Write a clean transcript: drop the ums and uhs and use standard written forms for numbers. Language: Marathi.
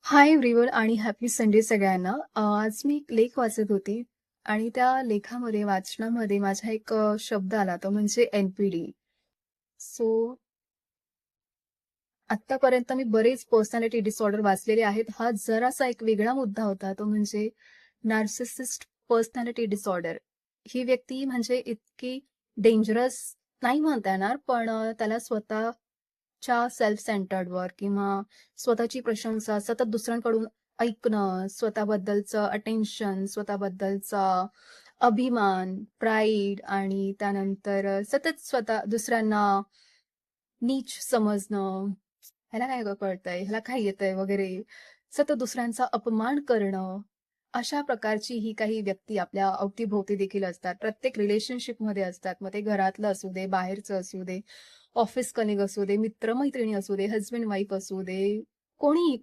हाय एव्हरीवन आणि हॅपी संडे सगळ्यांना. आज मी एक लेख वाचत होती आणि त्या लेखामध्ये वाचनामध्ये माझा एक शब्द आला तो म्हणजे एन-पी-डी. सो आत्तापर्यंत मी बरेच पर्सनॅलिटी डिसऑर्डर वाचलेले आहेत. हा जरासा एक वेगळा मुद्दा होता तो म्हणजे नार्सिसिस्ट पर्सनॅलिटी डिसऑर्डर. ही व्यक्ती म्हणजे इतकी डेंजरस नाही म्हणता येणार, पण त्याला स्वतःच्या सेल्फ सेंटर्डवर किंवा स्वतःची प्रशंसा सतत दुसऱ्यांकडून ऐकणं, स्वतःबद्दलचं अटेन्शन, स्वतःबद्दलचा अभिमान, प्राईड आणि त्यानंतर सतत स्वतः दुसऱ्यांना नीच समजणं, ह्याला काय गं कळतंय, ह्याला काय येतंय वगैरे, सतत दुसऱ्यांचा अपमान करणं, अशा प्रकारची ही काही व्यक्ती आपल्या अवतीभोवती देखील असतात. प्रत्येक रिलेशनशिपमध्ये असतात. मग ते घरातलं असू दे, बाहेरचं असू दे, ऑफिस कलीग असू दे, मित्र-मैत्रिणी असू दे, हसबंड वाईफ असू दे, कोणीही.